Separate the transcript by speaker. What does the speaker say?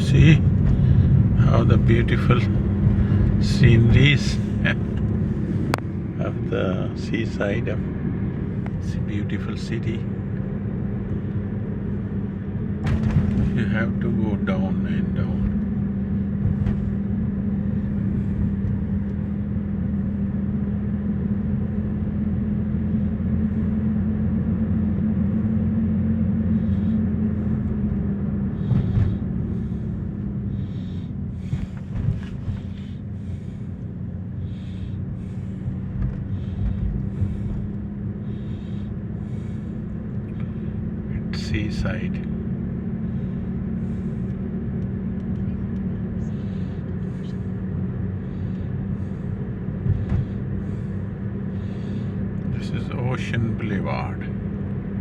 Speaker 1: See how the beautiful sceneries of the seaside of this beautiful city. You have to go down and down. Seaside. This is Ocean Boulevard.